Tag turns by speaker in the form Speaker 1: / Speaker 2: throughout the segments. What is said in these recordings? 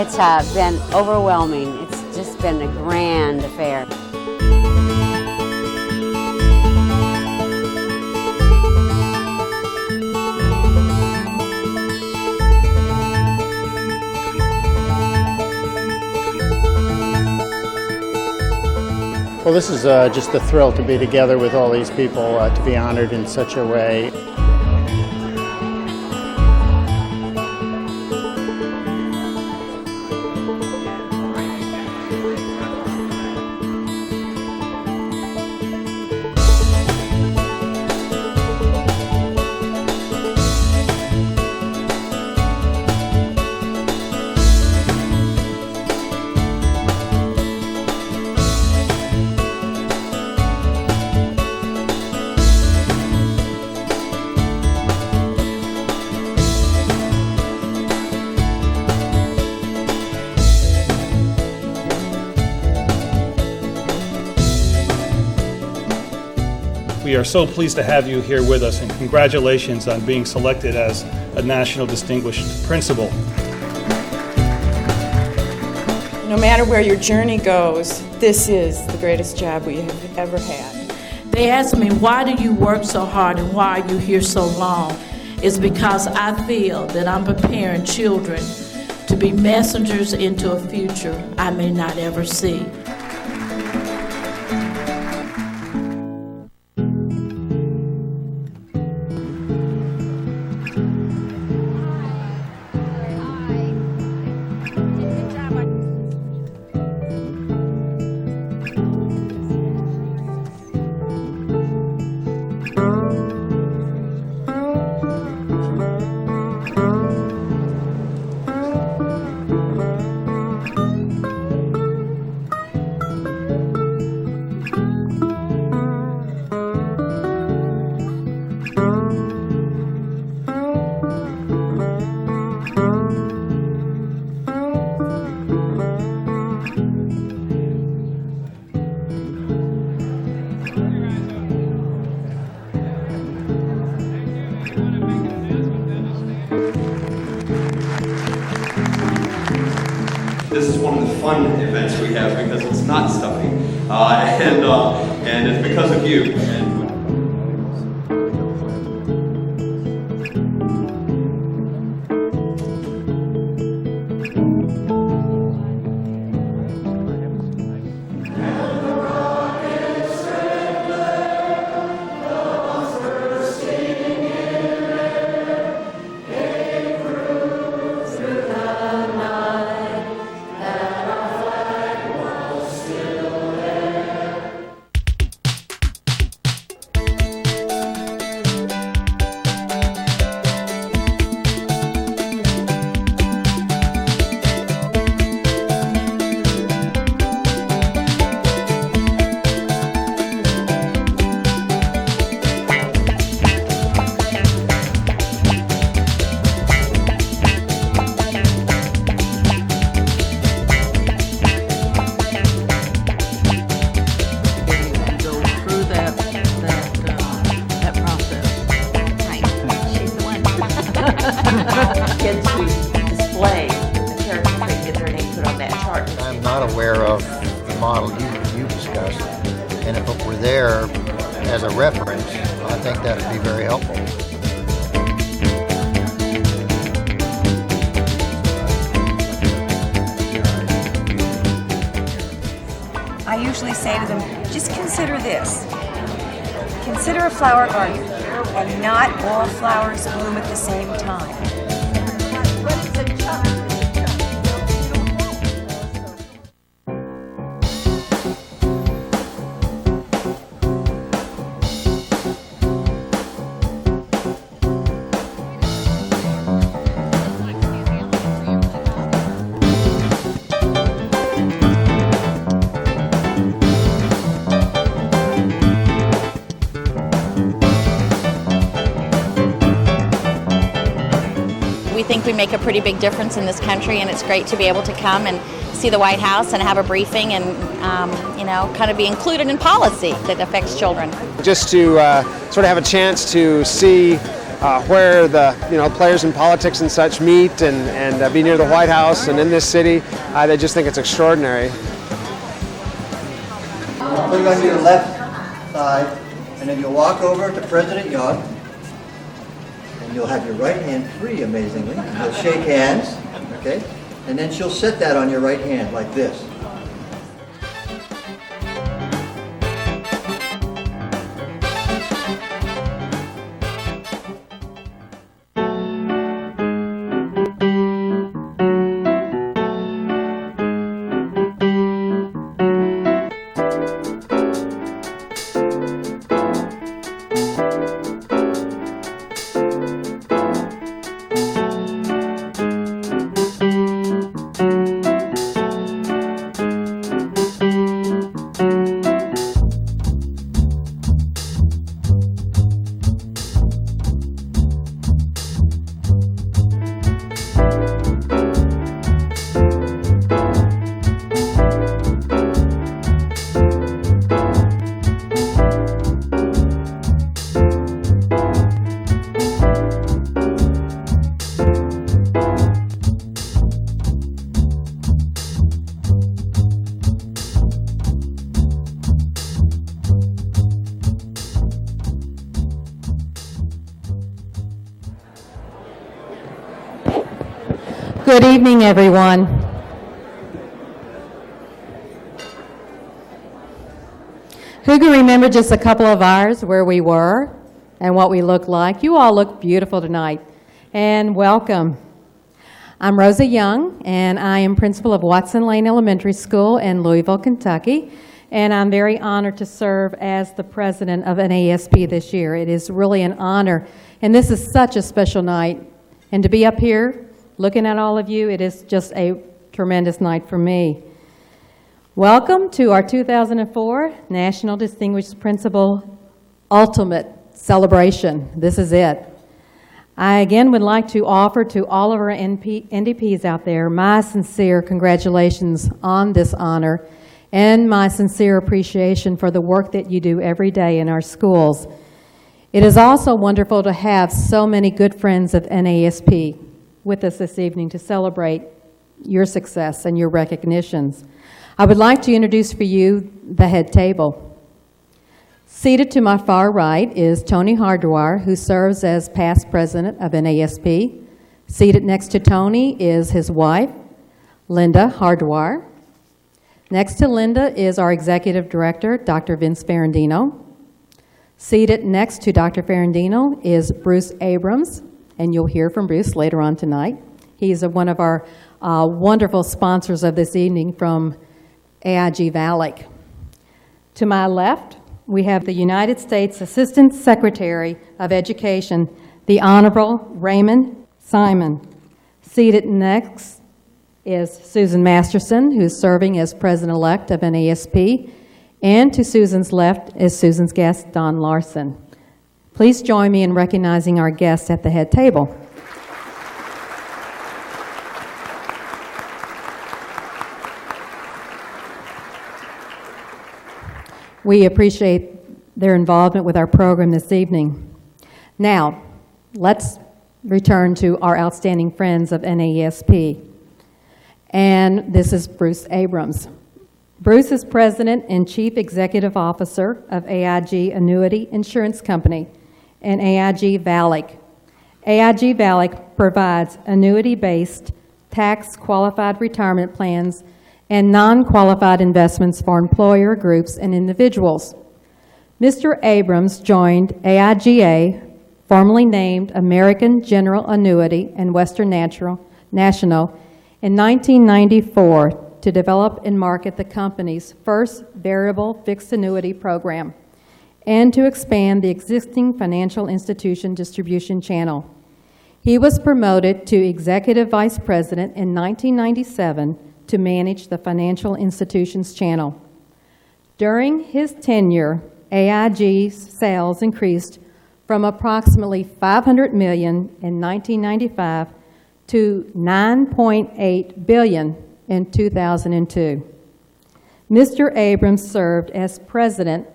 Speaker 1: It's been overwhelming. It's just been a grand affair.
Speaker 2: Well, this is just a thrill to be together with all these people, to be honored in such a way.
Speaker 3: We are so pleased to have you here with us, and congratulations on being selected as a National Distinguished Principal.
Speaker 4: No matter where your journey goes, this is the greatest job we have ever had.
Speaker 5: They ask me, why do you work so hard and why are you here so long? It's because I feel that I'm preparing children to be messengers into a future I may not ever see.
Speaker 6: This is one of the fun events we have because it's not stuffy, and it's because of you.
Speaker 7: Kids who display the characters, they can get their name put on that chart.
Speaker 8: I'm not aware of the model you discussed, and if it were there as a reference, I think that would be very helpful.
Speaker 9: I usually say to them, just consider this. Consider a flower garden, and not all flowers bloom at the same time.
Speaker 10: We think we make a pretty big difference in this country, and it's great to be able to come and see the White House and have a briefing and, kind of be included in policy that affects children.
Speaker 11: Just to sort of have a chance to see where the players in politics and such meet and be near the White House and in this city. They just think it's extraordinary.
Speaker 12: Put it on your left side, and then you'll walk over to President Young, and you'll have your right hand free, amazingly. You'll shake hands, okay? And then she'll set that on your right hand like this.
Speaker 13: Good evening, everyone. Who can remember just a couple of hours where we were and what we looked like? You all look beautiful tonight, and welcome. I'm Rosa Young, and I am principal of Watson Lane Elementary School in Louisville, Kentucky, and I'm very honored to serve as the president of NASP this year. It is really an honor, and this is such a special night, and to be up here looking at all of you, it is just a tremendous night for me. Welcome to our 2004 National Distinguished Principal Ultimate Celebration. This is it. I again would like to offer to all of our NDPs out there my sincere congratulations on this honor and my sincere appreciation for the work that you do every day in our schools. It is also wonderful to have so many good friends of NASP with us this evening to celebrate your success and your recognitions. I would like to introduce for you the head table. Seated to my far right is Tony Hardwire, who serves as past president of NASP. Seated next to Tony is his wife, Linda Hardwire. Next to Linda is our executive director, Dr. Vince Ferrandino. Seated next to Dr. Ferrandino is Bruce Abrams, and you'll hear from Bruce later on tonight. He's one of our wonderful sponsors of this evening from AIG VALIC. To my left, we have the United States Assistant Secretary of Education, the Honorable Raymond Simon. Seated next is Susan Masterson, who's serving as President-elect of NASP, and to Susan's left is Susan's guest, Don Larson. Please join me in recognizing our guests at the head table. We appreciate their involvement with our program this evening. Now, let's return to our outstanding friends of NASP. And this is Bruce Abrams. Bruce is President and Chief Executive Officer of AIG Annuity Insurance Company and AIG VALIC. AIG VALIC provides annuity-based, tax-qualified retirement plans and non-qualified investments for employer groups and individuals. Mr. Abrams joined AIGA, formerly named American General Annuity and Western National, in 1994 to develop and market the company's first variable fixed annuity program and to expand the existing financial institution distribution channel. He was promoted to Executive Vice President in 1997 to manage the financial institutions channel. During his tenure, AIG's sales increased from approximately $500 million in 1995 to $9.8 billion in 2002. Mr. Abrams served as President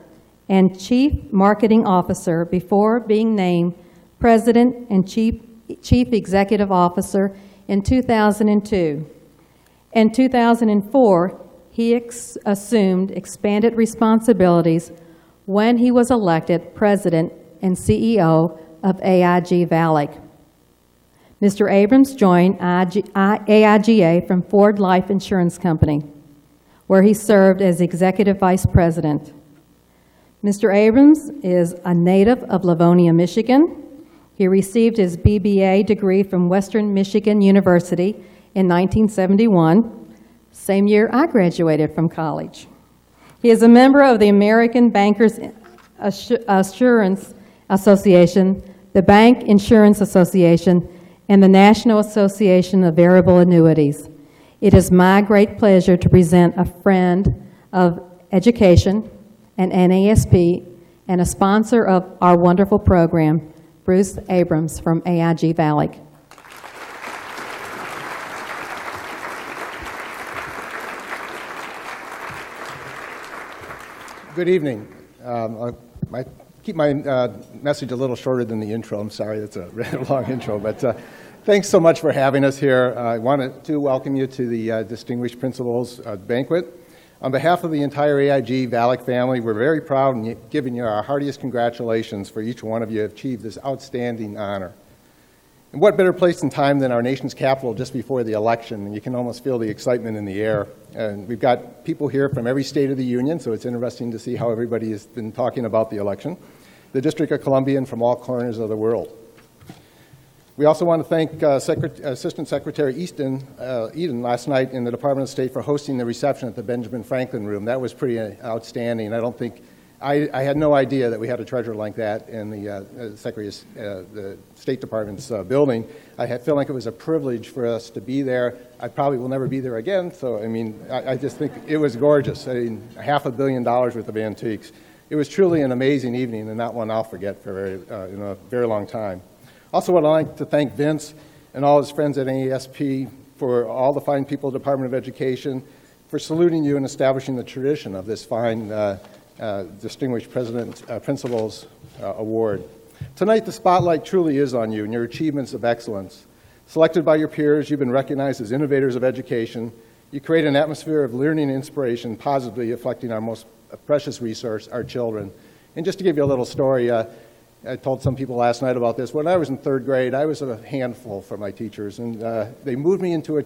Speaker 13: and Chief Marketing Officer before being named President and Chief Executive Officer in 2002. In 2004, he assumed expanded responsibilities when he was elected President and CEO of AIG Valley. Mr. Abrams joined AIGA from Ford Life Insurance Company, where he served as Executive Vice President. Mr. Abrams is a native of Livonia, Michigan. He received his BBA degree from Western Michigan University in 1971, same year I graduated from college. He is a member of the American Bankers Assurance Association, the Bank Insurance Association, and the National Association of Variable Annuities. It is my great pleasure to present a friend of education, an NASP, and a sponsor of our wonderful program, Bruce Abrams from AIG Valley.
Speaker 14: Good evening. I keep my message a little shorter than the intro. I'm sorry, that's a really long intro, but thanks so much for having us here. I wanted to welcome you to the Distinguished Principals Banquet. On behalf of the entire AIG Valley family, we're very proud and giving you our heartiest congratulations for each one of you who have achieved this outstanding honor. And what better place and time than our nation's capital just before the election, and you can almost feel the excitement in the air. And we've got people here from every state of the union, so it's interesting to see how everybody has been talking about the election. The District of Columbia and from all corners of the world. We also want to thank Assistant Secretary Eden last night in the Department of State for hosting the reception at the Benjamin Franklin Room. That was pretty outstanding. I had no idea that we had a treasure like that in the State Department's building. I feel like it was a privilege for us to be there. I probably will never be there again, so I just think it was gorgeous. $500 million worth of antiques. It was truly an amazing evening, and not one I'll forget for in a very long time. Also, would like to thank Vince and all his friends at NASP for all the fine people at the Department of Education for saluting you and establishing the tradition of this fine Distinguished Principals Award. Tonight, the spotlight truly is on you and your achievements of excellence. Selected by your peers, you've been recognized as innovators of education. You create an atmosphere of learning and inspiration, positively affecting our most precious resource, our children. And just to give you a little story, I told some people last night about this. When I was in third grade, I was a handful for my teachers, and they moved me into a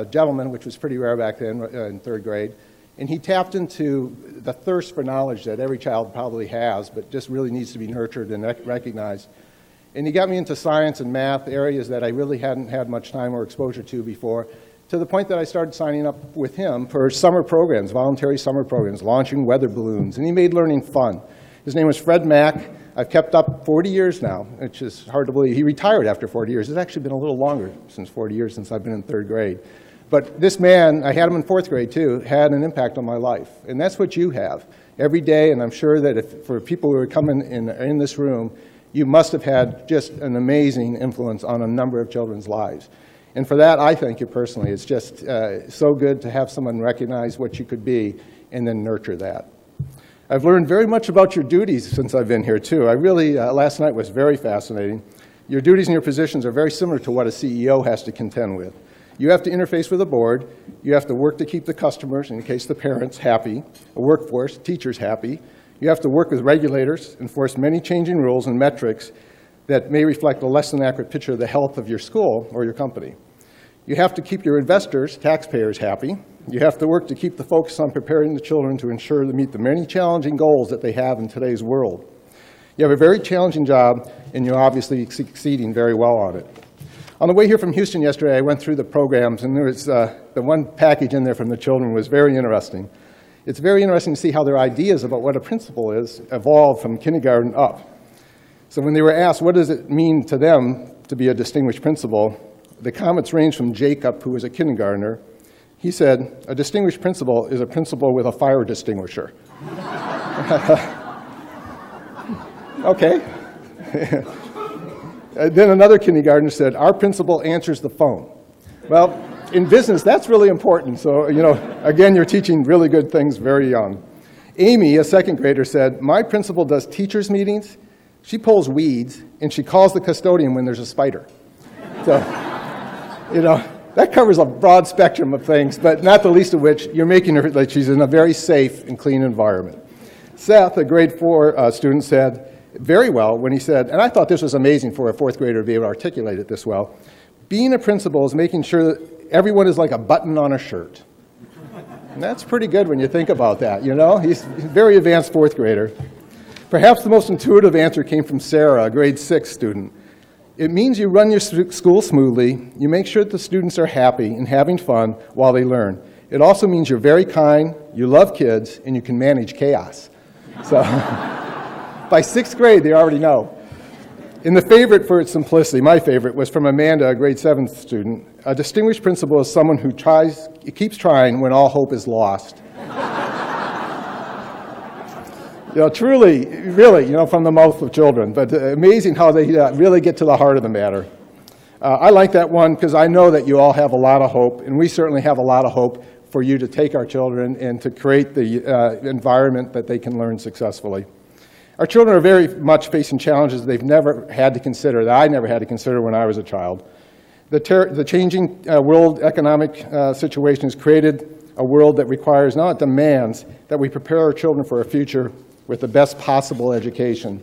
Speaker 14: gentleman, which was pretty rare back then in third grade, and he tapped into the thirst for knowledge that every child probably has, but just really needs to be nurtured and recognized. And he got me into science and math, areas that I really hadn't had much time or exposure to before, to the point that I started signing up with him for summer programs, voluntary summer programs, launching weather balloons, and he made learning fun. His name was Fred Mack. I've kept up 40 years now, which is hard to believe. He retired after 40 years. It's actually been a little longer since 40 years since I've been in third grade. But this man, I had him in fourth grade too, had an impact on my life. And that's what you have every day, and I'm sure that for people who are coming in this room, you must have had just an amazing influence on a number of children's lives. And for that, I thank you personally. It's just so good to have someone recognize what you could be and then nurture that. I've learned very much about your duties since I've been here, too. I really, last night was very fascinating. Your duties and your positions are very similar to what a CEO has to contend with. You have to interface with a board. You have to work to keep the customers, in case the parents, happy, a workforce, teachers happy. You have to work with regulators, enforce many changing rules and metrics that may reflect a less than accurate picture of the health of your school or your company. You have to keep your investors, taxpayers, happy. You have to work to keep the focus on preparing the children to ensure they meet the many challenging goals that they have in today's world. You have a very challenging job, and you're obviously succeeding very well on it. On the way here from Houston yesterday, I went through the programs, and there was the one package in there from the children was very interesting. It's very interesting to see how their ideas about what a principal is evolved from kindergarten up. So when they were asked, what does it mean to them to be a distinguished principal, the comments ranged from Jacob, who was a kindergartner. He said, a distinguished principal is a principal with a fire extinguisher. Okay. Then another kindergartner said, our principal answers the phone. Well, in business, that's really important. So, again, you're teaching really good things very young. Amy, a second grader, said, my principal does teachers' meetings, She pulls weeds, and she calls the custodian when there's a spider. So, that covers a broad spectrum of things, but not the least of which, you're making her like she's in a very safe and clean environment. Seth, a grade 4 student, said very well when he said, and I thought this was amazing for a 4th grader to be able to articulate it this well, being a principal is making sure that everyone is like a button on a shirt. And that's pretty good when you think about that, He's a very advanced 4th grader. Perhaps the most intuitive answer came from Sarah, a grade 6 student. It means you run your school smoothly, you make sure that the students are happy and having fun while they learn. It also means you're very kind, you love kids, and you can manage chaos. So, by 6th grade, they already know. And the favorite for its simplicity, my favorite, was from Amanda, a grade 7 student. A distinguished principal is someone who keeps trying when all hope is lost. Truly, really, from the mouth of children, but amazing how they really get to the heart of the matter. I like that one because I know that you all have a lot of hope, and we certainly have a lot of hope for you to take our children and to create the environment that they can learn successfully. Our children are very much facing challenges they've never had to consider, that I never had to consider when I was a child. The changing world economic situation has created a world that requires, not demands, that we prepare our children for a future with the best possible education.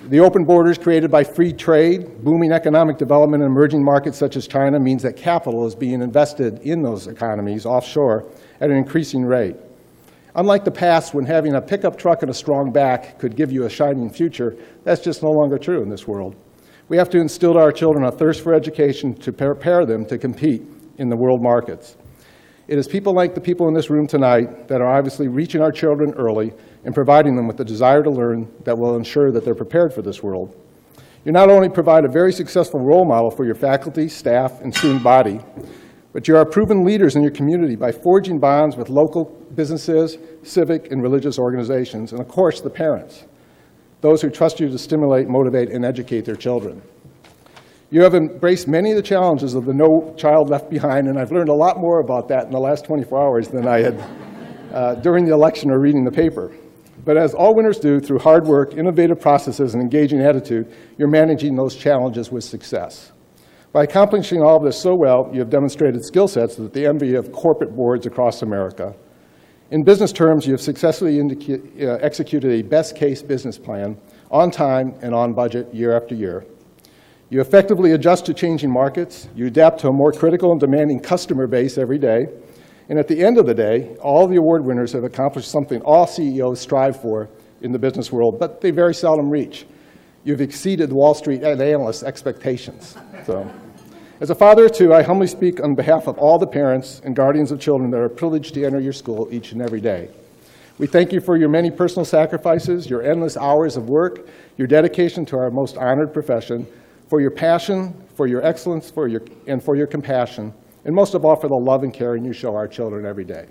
Speaker 14: The open borders created by free trade, booming economic development in emerging markets such as China means that capital is being invested in those economies offshore at an increasing rate. Unlike the past, when having a pickup truck and a strong back could give you a shining future, that's just no longer true in this world. We have to instill to our children a thirst for education to prepare them to compete in the world markets. It is people like the people in this room tonight that are obviously reaching our children early and providing them with the desire to learn that will ensure that they're prepared for this world. You not only provide a very successful role model for your faculty, staff, and student body, but you are proven leaders in your community by forging bonds with local businesses, civic and religious organizations, and of course the parents, those who trust you to stimulate, motivate, and educate their children. You have embraced many of the challenges of the No Child Left Behind, and I've learned a lot more about that in the last 24 hours than I had during the election or reading the paper. But as all winners do, through hard work, innovative processes, and engaging attitude, you're managing those challenges with success. By accomplishing all of this so well, you have demonstrated skill sets that the envy of corporate boards across America. In business terms, you have successfully executed a best-case business plan on time and on budget year after year. You effectively adjust to changing markets, you adapt to a more critical and demanding customer base every day, and at the end of the day, all the award winners have accomplished something all CEOs strive for in the business world, but they very seldom reach. You've exceeded Wall Street and analysts' expectations. So, as a father of two, I humbly speak on behalf of all the parents and guardians of children that are privileged to enter your school each and every day. We thank you for your many personal sacrifices, your endless hours of work, your dedication to our most honored profession, for your passion, for your excellence, and for your compassion, and most of all for the love and caring you show our children every day.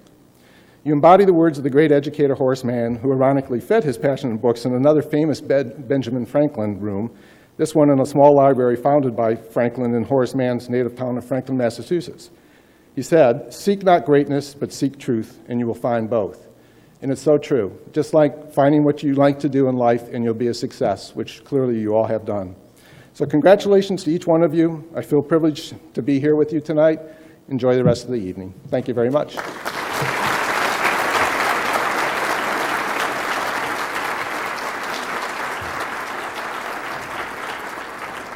Speaker 14: You embody the words of the great educator Horace Mann, who ironically fed his passion in books in another famous Benjamin Franklin room, this one in a small library founded by Franklin in Horace Mann's native town of Franklin, Massachusetts. He said, "Seek not greatness, but seek truth, and you will find both." And it's so true. Just like finding what you like to do in life, and you'll be a success, which clearly you all have done. So congratulations to each one of you. I feel privileged to be here with you tonight. Enjoy the rest of the evening. Thank you very much.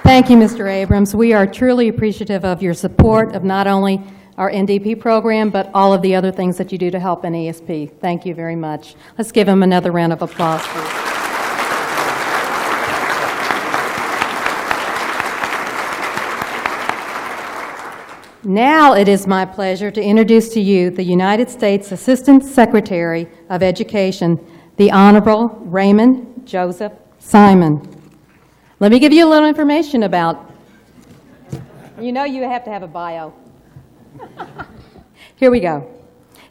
Speaker 13: Thank you, Mr. Abrams. We are truly appreciative of your support of not only our NDP program, but all of the other things that you do to help NASP. Thank you very much. Let's give him another round of applause, please. Now it is my pleasure to introduce to you the United States Assistant Secretary of Education, the Honorable Raymond Joseph Simon. Let me give you a little information about, you know you have to have a bio. Here we go.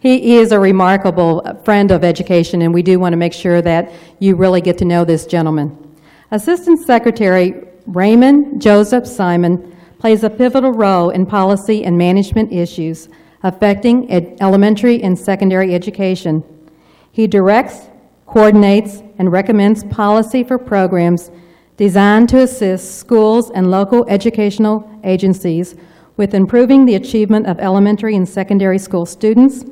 Speaker 13: He is a remarkable friend of education, and we do want to make sure that you really get to know this gentleman. Assistant Secretary Raymond Joseph Simon plays a pivotal role in policy and management issues affecting elementary and secondary education. He directs coordinates, and recommends policy for programs designed to assist schools and local educational agencies with improving the achievement of elementary and secondary school students,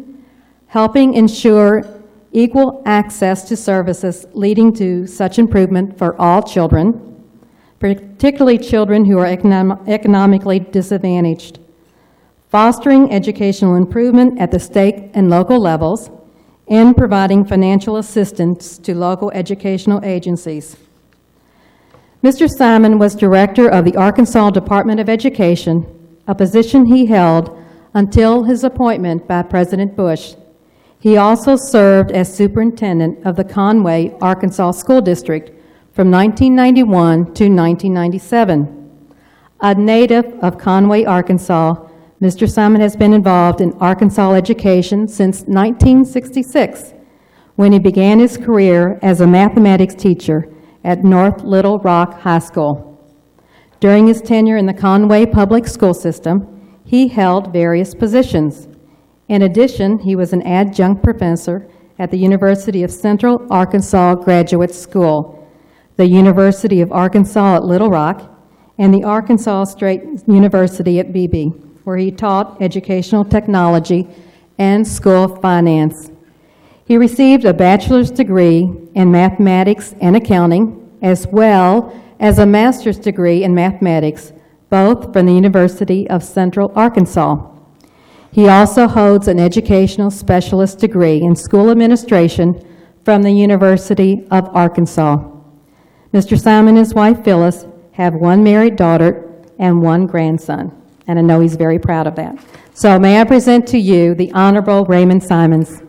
Speaker 13: helping ensure equal access to services leading to such improvement for all children, particularly children who are economically disadvantaged, fostering educational improvement at the state and local levels, and providing financial assistance to local educational agencies. Mr. Simon was director of the Arkansas Department of Education, a position he held until his appointment by President Bush. He also served as superintendent of the Conway, Arkansas School District from 1991 to 1997. A native of Conway, Arkansas, Mr. Simon has been involved in Arkansas education since 1966, when he began his career as a mathematics teacher at North Little Rock High School. During his tenure in the Conway public school system, he held various positions. In addition, he was an adjunct professor at the University of Central Arkansas Graduate School, the University of Arkansas at Little Rock, and the Arkansas State University at Beebe, where he taught educational technology and school of finance. He received a bachelor's degree in mathematics and accounting, as well as a master's degree in mathematics, both from the University of Central Arkansas. He also holds an educational specialist degree in school administration from the University of Arkansas. Mr. Simon and his wife Phyllis have one married daughter and one grandson, and I know he's very proud of that. So may I present to you the Honorable Raymond Simons.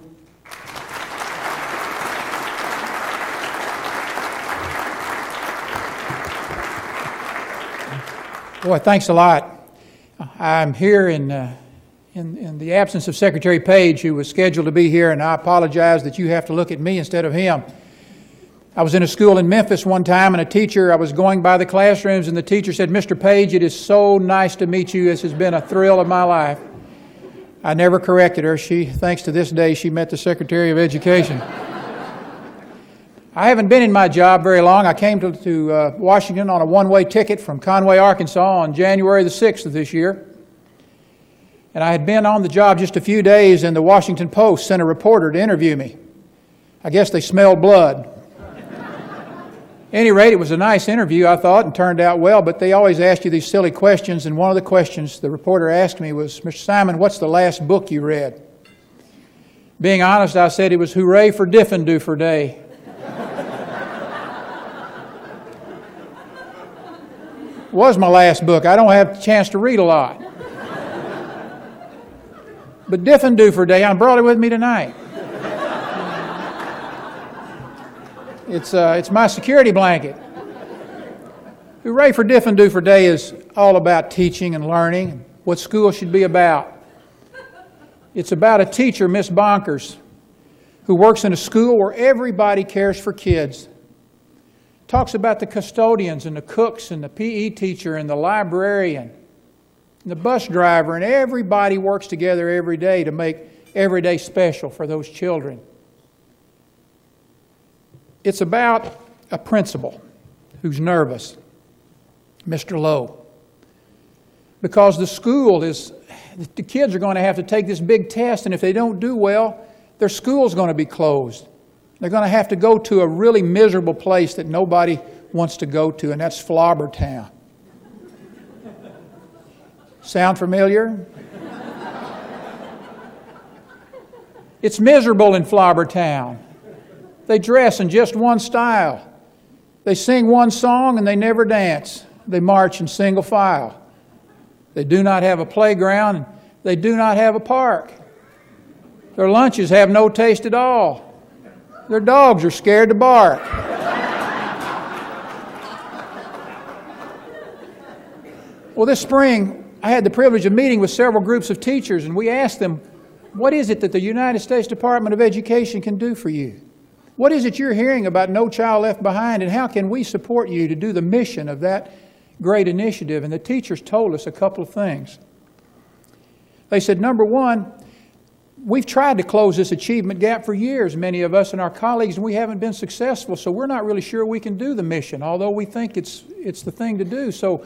Speaker 15: Boy, thanks a lot. I'm here in the absence of Secretary Page, who was scheduled to be here, and I apologize that you have to look at me instead of him. I was in a school in Memphis one time, and I was going by the classrooms, and the teacher said, "Mr. Page, it is so nice to meet you. This has been a thrill of my life." I never corrected her. Thanks to this day, she met the Secretary of Education. I haven't been in my job very long. I came to Washington on a one-way ticket from Conway, Arkansas on January the 6th of this year. And I had been on the job just a few days, and the Washington Post sent a reporter to interview me. I guess they smelled blood. At any rate, it was a nice interview, I thought, and turned out well, but they always ask you these silly questions, and one of the questions the reporter asked me was, "Mr. Simon, what's the last book you read?" Being honest, I said it was Hooray for Diffin-Doofer Day. Was my last book. I don't have a chance to read a lot. But Diffin-Doofer Day, I brought it with me tonight. It's my security blanket. Hooray for Diffin-Doofer Day is all about teaching and learning, what school should be about. It's about a teacher, Miss Bonkers, who works in a school where everybody cares for kids. Talks about the custodians and the cooks and the PE teacher and the librarian and the bus driver, and everybody works together every day to make every day special for those children. It's about a principal who's nervous, Mr. Lowe, because the kids are going to have to take this big test, and if they don't do well, their school's going to be closed. They're going to have to go to a really miserable place that nobody wants to go to, and that's Flobbertown. Sound familiar? It's miserable in Flobbertown. They dress in just one style. They sing one song and they never dance. They march in single file. They do not have a playground, and they do not have a park. Their lunches have no taste at all. Their dogs are scared to bark. Well, this spring, I had the privilege of meeting with several groups of teachers, and we asked them, what is it that the United States Department of Education can do for you? What is it you're hearing about No Child Left Behind, and how can we support you to do the mission of that great initiative? And the teachers told us a couple of things. They said, number one, We've tried to close this achievement gap for years, many of us and our colleagues, and we haven't been successful, so we're not really sure we can do the mission, although we think it's the thing to do. So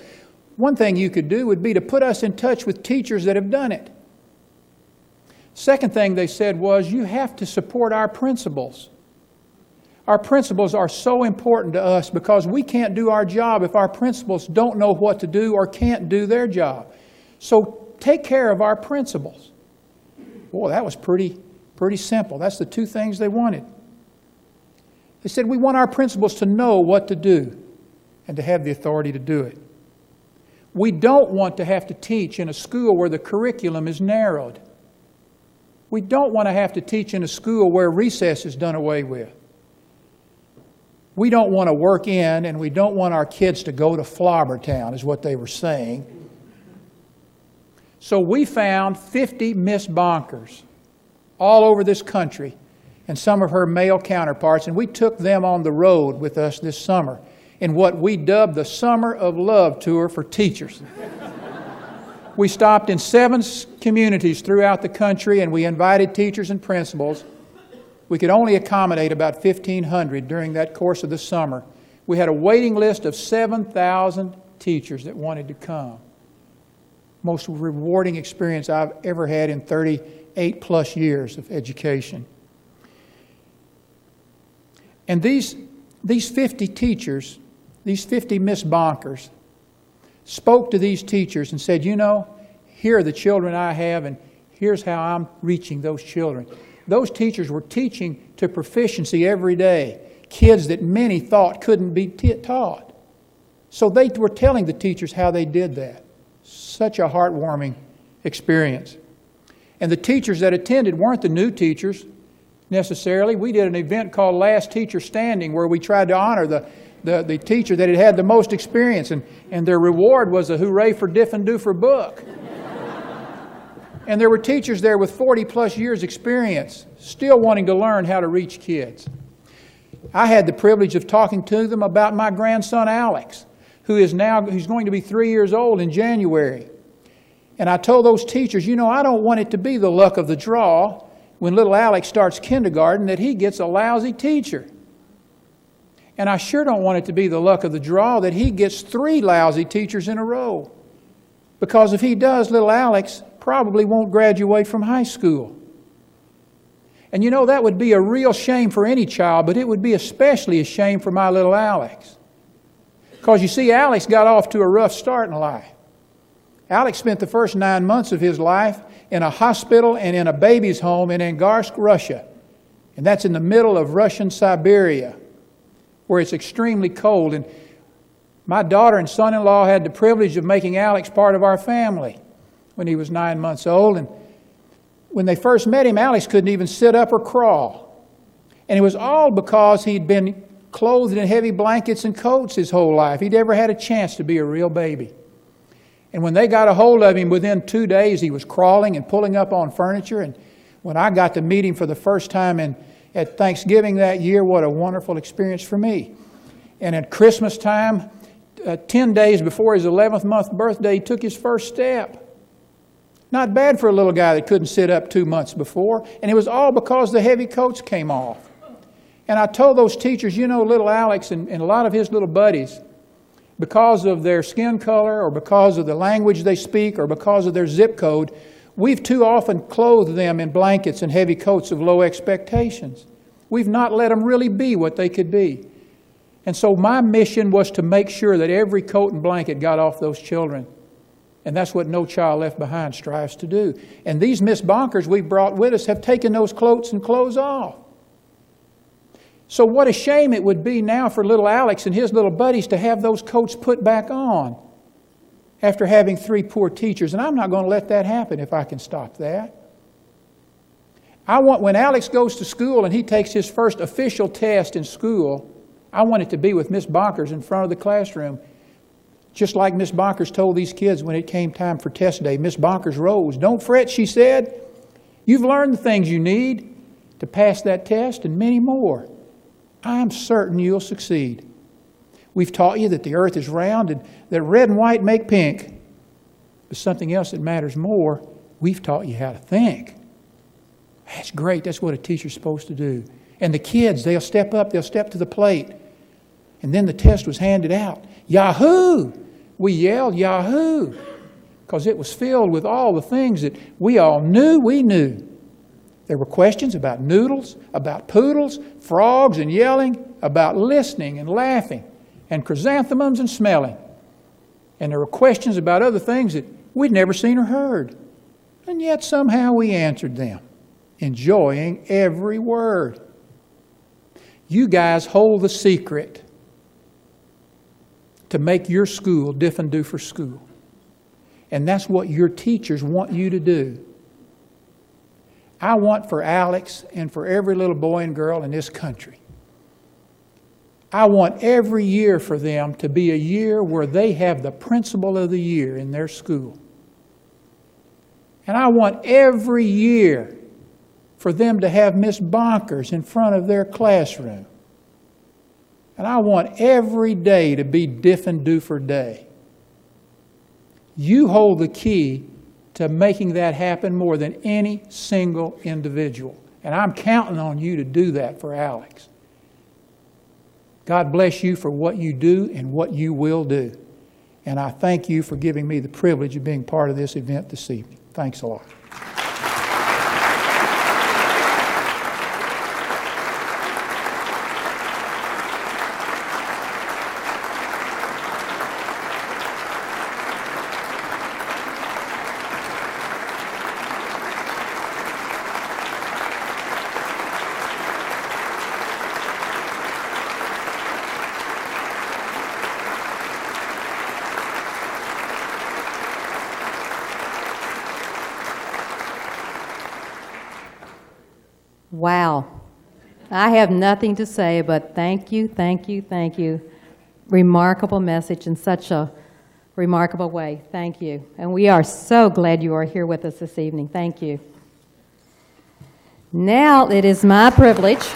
Speaker 15: one thing you could do would be to put us in touch with teachers that have done it. Second thing they said was, you have to support our principals. Our principals are so important to us because we can't do our job if our principals don't know what to do or can't do their job. So take care of our principals. Boy, that was pretty simple. That's the two things they wanted. They said, we want our principals to know what to do and to have the authority to do it. We don't want to have to teach in a school where the curriculum is narrowed. We don't want to have to teach in a school where recess is done away with. We don't want to work in, and we don't want our kids to go to Flobbertown, is what they were saying. So we found 50 Miss Bonkers all over this country and some of her male counterparts, and we took them on the road with us this summer in what we dubbed the Summer of Love Tour for teachers. We stopped in 7 communities throughout the country, and we invited teachers and principals. We could only accommodate about 1,500 during that course of the summer. We had a waiting list of 7,000 teachers that wanted to come. Most rewarding experience I've ever had in 38 plus years of education. And these 50 teachers, these 50 Miss Bonkers, spoke to these teachers and said, you know, here are the children I have, and here's how I'm reaching those children. Those teachers were teaching to proficiency every day, kids that many thought couldn't be taught. So they were telling the teachers how they did that. Such a heartwarming experience. And the teachers that attended weren't the new teachers necessarily. We did an event called Last Teacher Standing where we tried to honor the teacher that had had the most experience, and their reward was a hooray for Diffendufer book. And there were teachers there with 40 plus years experience, still wanting to learn how to reach kids. I had the privilege of talking to them about my grandson Alex, who's going to be 3 years old in January. And I told those teachers, you know, I don't want it to be the luck of the draw when little Alex starts kindergarten that he gets a lousy teacher. And I sure don't want it to be the luck of the draw that he gets 3 lousy teachers in a row. Because if he does, little Alex probably won't graduate from high school. And you know, that would be a real shame for any child, but it would be especially a shame for my little Alex. Because you see, Alex got off to a rough start in life. Alex spent the first 9 months of his life in a hospital and in a baby's home in Angarsk, Russia. And that's in the middle of Russian Siberia, where it's extremely cold. And my daughter and son-in-law had the privilege of making Alex part of our family when he was 9 months old. And when they first met him, Alex couldn't even sit up or crawl. And it was all because he'd been clothed in heavy blankets and coats his whole life. He'd never had a chance to be a real baby. And when they got a hold of him, within 2 days, he was crawling and pulling up on furniture. And when I got to meet him for the first time at Thanksgiving that year, what a wonderful experience for me. And at Christmas time, 10 days before his 11th month birthday, he took his first step. Not bad for a little guy that couldn't sit up 2 months before. And it was all because the heavy coats came off. And I told those teachers, you know, little Alex and a lot of his little buddies, because of their skin color or because of the language they speak or because of their zip code, we've too often clothed them in blankets and heavy coats of low expectations. We've not let them really be what they could be. And so my mission was to make sure that every coat and blanket got off those children. And that's what No Child Left Behind strives to do. And these Miss Bonkers we brought with us have taken those coats and clothes off. So what a shame it would be now for little Alex and his little buddies to have those coats put back on after having 3 poor teachers. And I'm not going to let that happen if I can stop that. I want, when Alex goes to school and he takes his first official test in school, I want it to be with Miss Bonkers in front of the classroom. Just like Miss Bonkers told these kids when it came time for test day. Miss Bonkers rose. Don't fret, she said. You've learned the things you need to pass that test and many more. I'm certain you'll succeed. We've taught you that the earth is round and that red and white make pink. But something else that matters more, we've taught you how to think. That's great. That's what a teacher's supposed to do. And the kids, they'll step up, they'll step to the plate. And then the test was handed out. Yahoo! We yelled Yahoo! Because it was filled with all the things that we all knew we knew. There were questions about noodles, about poodles, frogs and yelling, about listening and laughing, and chrysanthemums and smelling. And there were questions about other things that we'd never seen or heard. And yet somehow we answered them, enjoying every word. You guys hold the secret to make your school diff and do for school. And that's what your teachers want you to do. I want for Alex and for every little boy and girl in this country, I want every year for them to be a year where they have the principal of the year in their school. And I want every year for them to have Miss Bonkers in front of their classroom. And I want every day to be diff and do for day. You hold the key to making that happen more than any single individual. And I'm counting on you to do that for Alex. God bless you for what you do and what you will do. And I thank you for giving me the privilege of being part of this event this evening. Thanks a lot.
Speaker 13: Wow. I have nothing to say but thank you, thank you, thank you. Remarkable message in such a remarkable way. Thank you. And we are so glad you are here with us this evening. Thank you. Now it is my privilege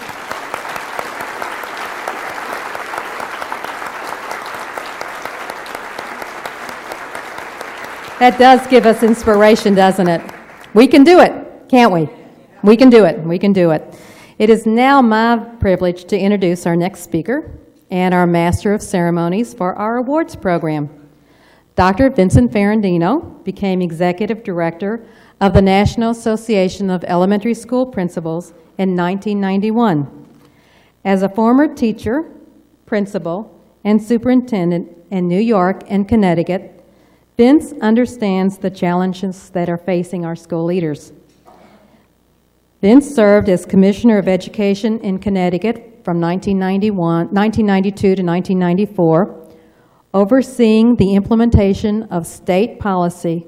Speaker 13: That does give us inspiration, doesn't it? We can do it, can't we? We can do it. We can do it. It is now my privilege to introduce our next speaker and our Master of Ceremonies for our awards program. Dr. Vincent Ferrandino became Executive Director of the National Association of Elementary School Principals in 1991. As a former teacher, principal, and superintendent in New York and Connecticut, Vince understands the challenges that are facing our school leaders. Vince served as Commissioner of Education in Connecticut from 1992 to 1994, overseeing the implementation of state policy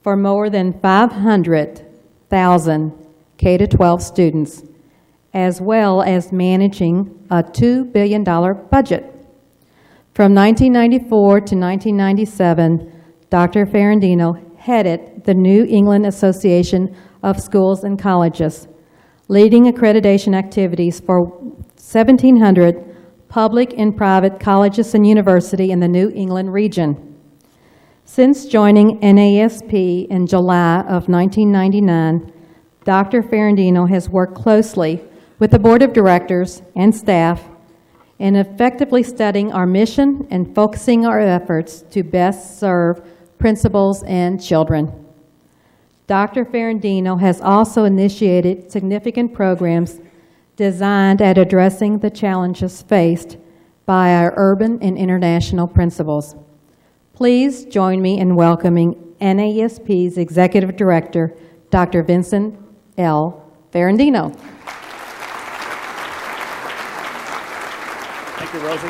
Speaker 13: for more than 500,000 K-12 students, as well as managing a $2 billion budget. From 1994 to 1997, Dr. Ferrandino headed the New England Association of Schools and Colleges, leading accreditation activities for 1,700 public and private colleges and universities in the New England region. Since joining NASP in July of 1999, Dr. Ferrandino has worked closely with the Board of Directors and staff in effectively studying our mission and focusing our efforts to best serve principals and children. Dr. Ferrandino has also initiated significant programs designed at addressing the challenges faced by our urban and international principals. Please join me in welcoming NASP's Executive Director, Dr. Vincent L. Ferrandino.
Speaker 3: Thank you, Rosie.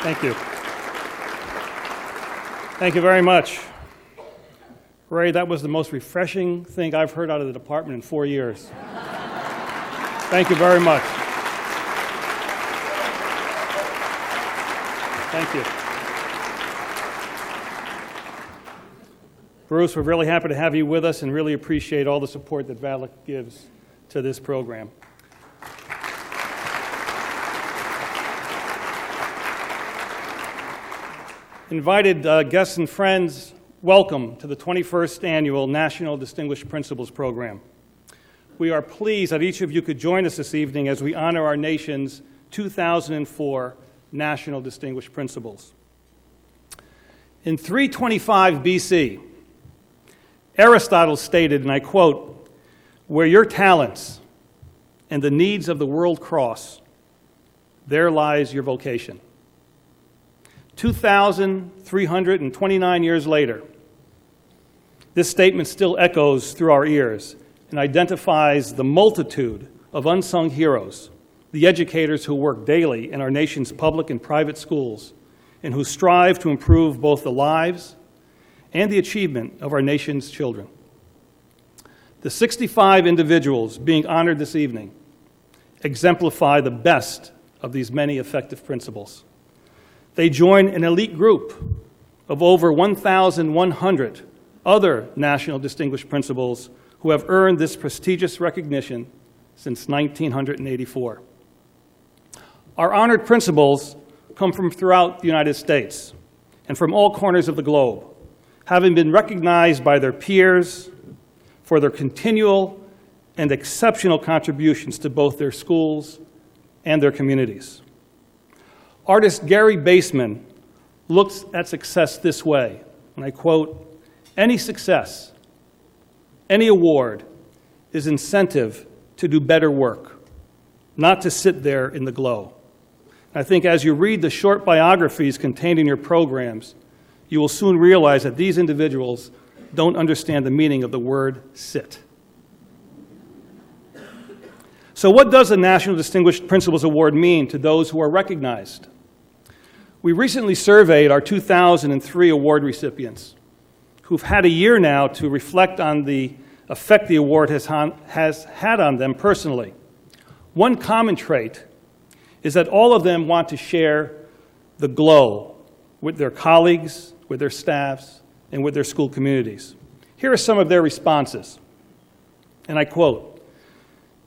Speaker 3: Thank you. Thank you very much. Ray, that was the most refreshing thing I've heard out of the department in 4 years. Thank you very much. Thank you. Bruce, we're really happy to have you with us and really appreciate all the support that VALIC gives to this program. Invited guests and friends, welcome to the 21st Annual National Distinguished Principals Program. we are pleased that each of you could join us this evening as we honor our nation's 2004 National Distinguished Principals. In 325 BC, Aristotle stated, and I quote, "Where your talents and the needs of the world cross, there lies your vocation." 2,329 years later, this statement still echoes through our ears and identifies the multitude of unsung heroes, the educators who work daily in our nation's public and private schools and who strive to improve both the lives and the achievement of our nation's children. The 65 individuals being honored this evening exemplify the best of these many effective principles. They join an elite group of over 1,100 other National Distinguished Principals who have earned this prestigious recognition since 1984. Our honored principals come from throughout the United States and from all corners of the globe, having been recognized by their peers for their continual and exceptional contributions to both their schools and their communities. Artist Gary Baseman looks at success this way, and I quote, "Any success, any award is incentive to do better work, not to sit there in the glow." I think as you read the short biographies contained in your programs, you will soon realize that these individuals don't understand the meaning of the word sit. So what does the National Distinguished Principals Award mean to those who are recognized? We recently surveyed our 2003 award recipients who've had a year now to reflect on the effect the award has had on them personally. One common trait is that all of them want to share the glow with their colleagues, with their staffs, and with their school communities. Here are some of their responses, and I quote,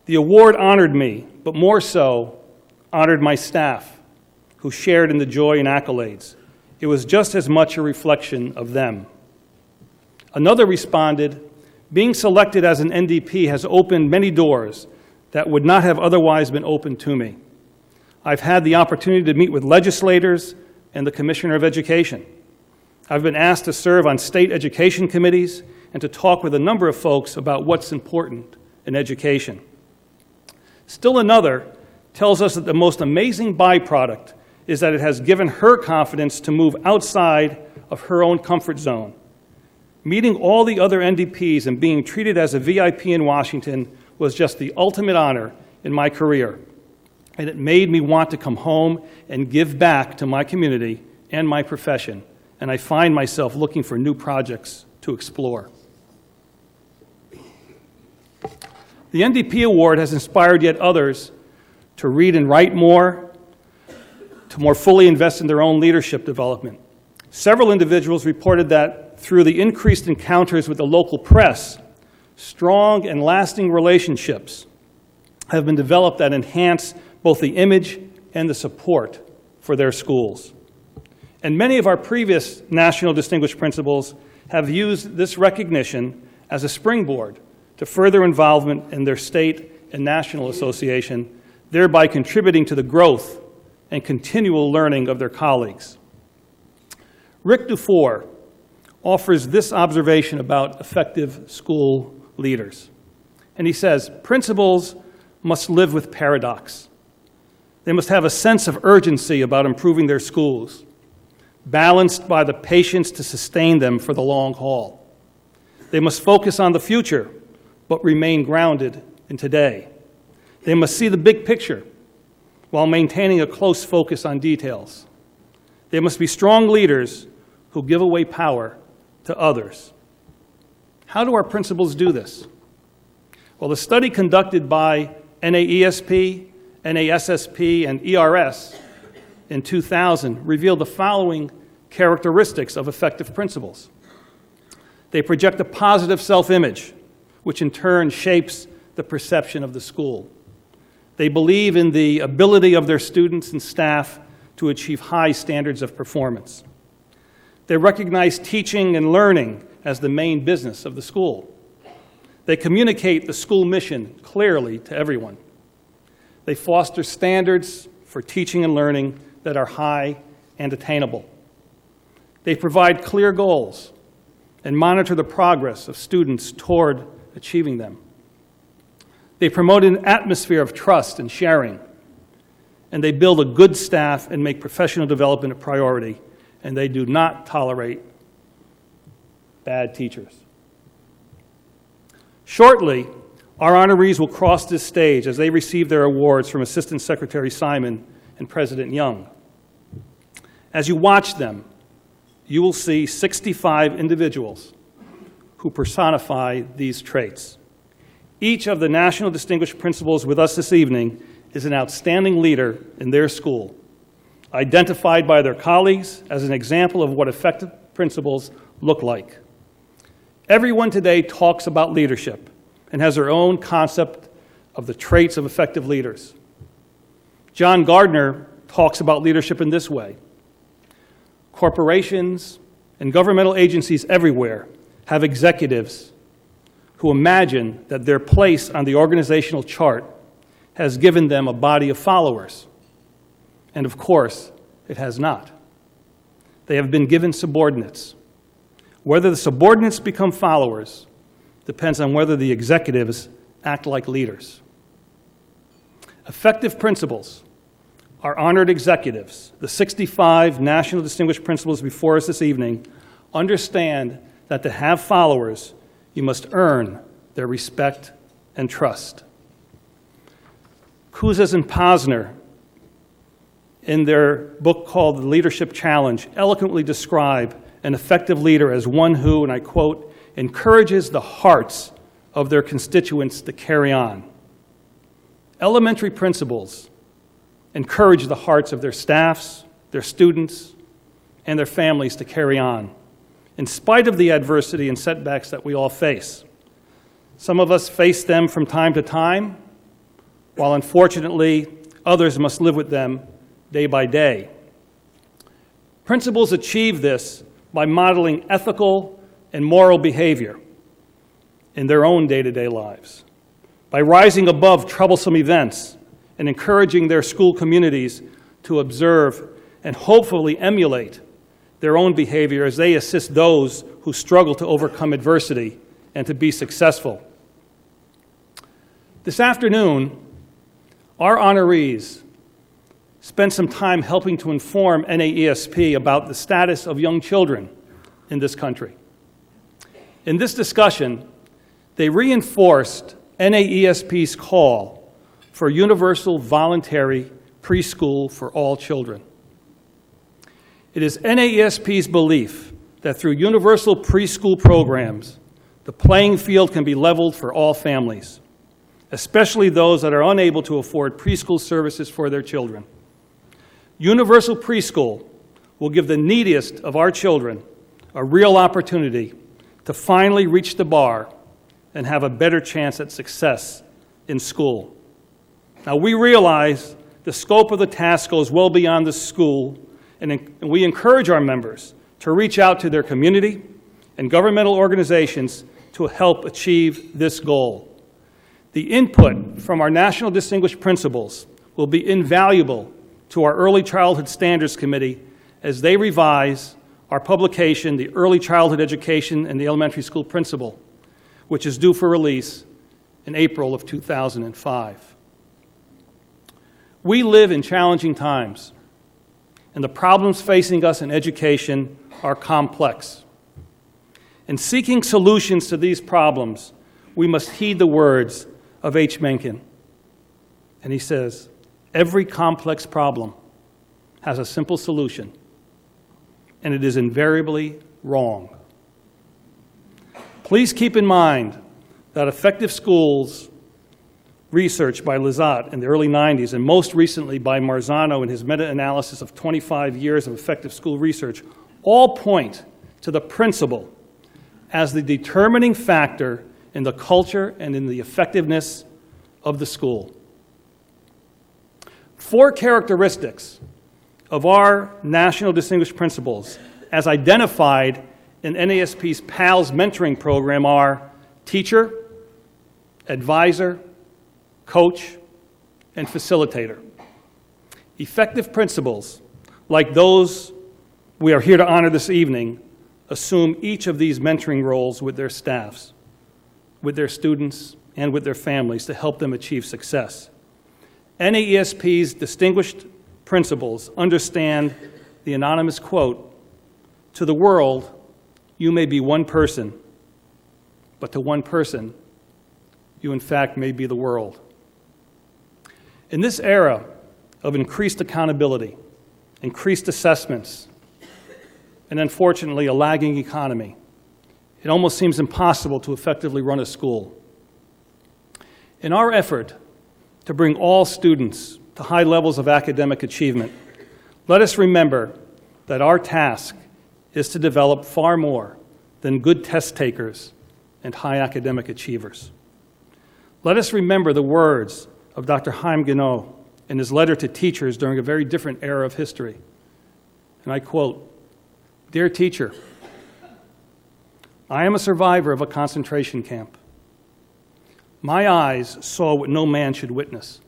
Speaker 3: "The award honored me, but more so honored my staff, who shared in the joy and accolades. It was just as much a reflection of them." Another responded, "Being selected as an NDP has opened many doors that would not have otherwise been open to me. I've had the opportunity to meet with legislators and the Commissioner of Education. I've been asked to serve on state education committees and to talk with a number of folks about what's important in education." Still another tells us that the most amazing byproduct is that it has given her confidence to move outside of her own comfort zone. Meeting all the other NDPs and being treated as a VIP in Washington was just the ultimate honor in my career, and it made me want to come home and give back to my community and my profession, and I find myself looking for new projects to explore. The NDP Award has inspired yet others to read and write more, to more fully invest in their own leadership development. Several individuals reported that through the increased encounters with the local press, strong and lasting relationships have been developed that enhance both the image and the support for their schools. And many of our previous National Distinguished Principals have used this recognition as a springboard to further involvement in their state and national association, thereby contributing to the growth and continual learning of their colleagues. Rick Dufour offers this observation about effective school leaders. And he says, "Principals must live with paradox. They must have a sense of urgency about improving their schools, balanced by the patience to sustain them for the long haul. They must focus on the future, but remain grounded in today. They must see the big picture while maintaining a close focus on details. They must be strong leaders who give away power to others." How do our principals do this? Well, the study conducted by NAESP, NASSP, and ERS in 2000 revealed the following characteristics of effective principals. They project a positive self-image, which in turn shapes the perception of the school. They believe in the ability of their students and staff to achieve high standards of performance. They recognize teaching and learning as the main business of the school. They communicate the school mission clearly to everyone. They foster standards for teaching and learning that are high and attainable. They provide clear goals and monitor the progress of students toward achieving them. They promote an atmosphere of trust and sharing, and they build a good staff and make professional development a priority, and they do not tolerate bad teachers. Shortly, our honorees will cross this stage as they receive their awards from Assistant Secretary Simon and President Young. As you watch them, you will see 65 individuals who personify these traits. Each of the National Distinguished Principals with us this evening is an outstanding leader in their school, identified by their colleagues as an example of what effective principals look like. Everyone today talks about leadership and has their own concept of the traits of effective leaders. John Gardner talks about leadership in this way. Corporations and governmental agencies everywhere have executives who imagine that their place on the organizational chart has given them a body of followers. And of course, it has not. They have been given subordinates. Whether the subordinates become followers depends on whether the executives act like leaders. Effective principals are honored executives. The 65 National Distinguished Principals before us this evening understand that to have followers, you must earn their respect and trust. Kouzes and Posner, in their book called The Leadership Challenge, eloquently describe an effective leader as one who, and I quote, encourages the hearts of their constituents to carry on. Elementary principals encourage the hearts of their staffs, their students, and their families to carry on, in spite of the adversity and setbacks that we all face. Some of us face them from time to time, while unfortunately others must live with them day by day. Principals achieve this by modeling ethical and moral behavior in their own day-to-day lives, by rising above troublesome events and encouraging their school communities to observe and hopefully emulate their own behavior as they assist those who struggle to overcome adversity and to be successful. This afternoon, our honorees spent some time helping to inform NAESP about the status of young children in this country. In this discussion, they reinforced NAESP's call for universal voluntary preschool for all children. It is NAESP's belief that through universal preschool programs, the playing field can be leveled for all families, especially those that are unable to afford preschool services for their children. Universal preschool will give the neediest of our children a real opportunity to finally reach the bar and have a better chance at success in school. Now, we realize the scope of the task goes well beyond the school, and we encourage our members to reach out to their community and governmental organizations to help achieve this goal. The input from our National Distinguished Principals will be invaluable to our Early Childhood Standards Committee as they revise our publication, The Early Childhood Education and the Elementary School Principal, which is due for release in April of 2005. We live in challenging times, and the problems facing us in education are complex. In seeking solutions to these problems, we must heed the words of H. Mencken. And he says, every complex problem has a simple solution, and it is invariably wrong. Please keep in mind that effective schools research by Lizotte in the early 90s, and most recently by Marzano in his meta-analysis of 25 years of effective school research, all point to the principal as the determining factor in the culture and in the effectiveness of the school. 4 characteristics of our National Distinguished Principals, as identified in NASP's PALS mentoring program, are teacher, advisor, coach, and facilitator. Effective principals, like those we are here to honor this evening, assume each of these mentoring roles with their staffs, with their students, and with their families to help them achieve success. NAESP's distinguished principals understand the anonymous quote, "To the world, you may be one person, but to one person, you in fact may be the world." In this era of increased accountability, increased assessments, and unfortunately a lagging economy, it almost seems impossible to effectively run a school. In our effort to bring all students to high levels of academic achievement, let us remember that our task is to develop far more than good test takers and high academic achievers. Let us remember the words of Dr. Chaim Guinnot in his letter to teachers during a very different era of history. And I quote, "Dear teacher, I am a survivor of a concentration camp. My eyes saw what no man should witness.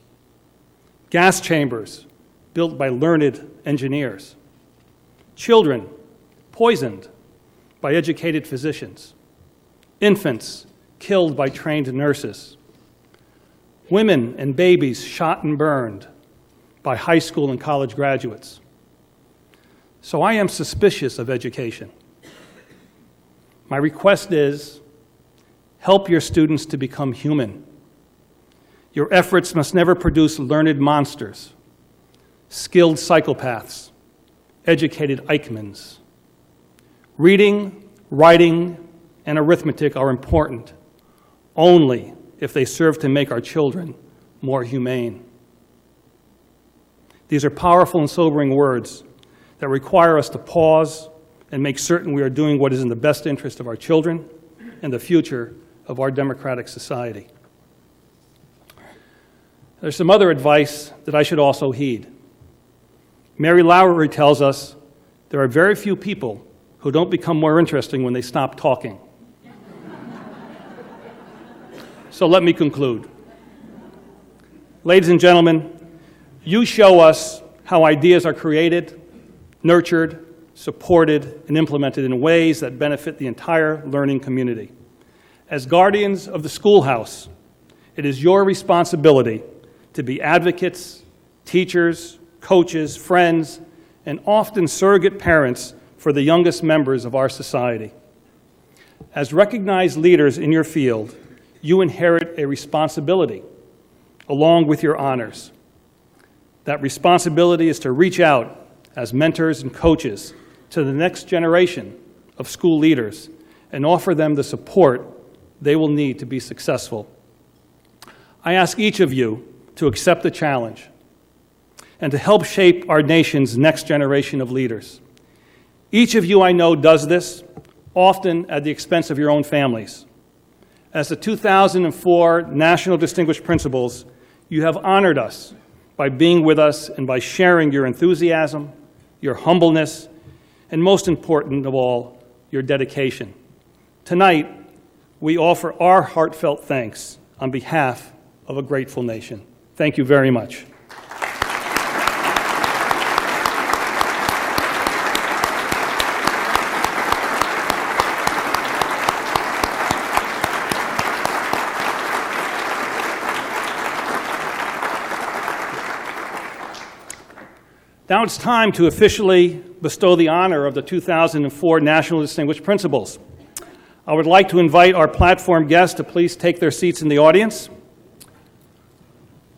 Speaker 3: Gas chambers built by learned engineers. Children poisoned by educated physicians. Infants killed by trained nurses. Women and babies shot and burned by high school and college graduates. So I am suspicious of education. My request is, help your students to become human. Your efforts must never produce learned monsters, skilled psychopaths, educated Eichmanns. Reading, writing, and arithmetic are important only if they serve to make our children more humane." These are powerful and sobering words that require us to pause and make certain we are doing what is in the best interest of our children and the future of our democratic society. There's some other advice that I should also heed. Mary Lowry tells us there are very few people who don't become more interesting when they stop talking. So let me conclude. Ladies and gentlemen, you show us how ideas are created, nurtured, supported, and implemented in ways that benefit the entire learning community. As guardians of the schoolhouse, it is your responsibility to be advocates, teachers, coaches, friends, and often surrogate parents for the youngest members of our society. As recognized leaders in your field, you inherit a responsibility along with your honors. That responsibility is to reach out as mentors and coaches to the next generation of school leaders and offer them the support they will need to be successful. I ask each of you to accept the challenge and to help shape our nation's next generation of leaders. Each of you I know does this, often at the expense of your own families. As the 2004 National Distinguished Principals, you have honored us by being with us and by sharing your enthusiasm, your humbleness, and most important of all, your dedication. Tonight, we offer our heartfelt thanks on behalf of a grateful nation. Thank you very much. Now it's time to officially bestow the honor of the 2004 National Distinguished Principals. I would like to invite our platform guests to please take their seats in the audience,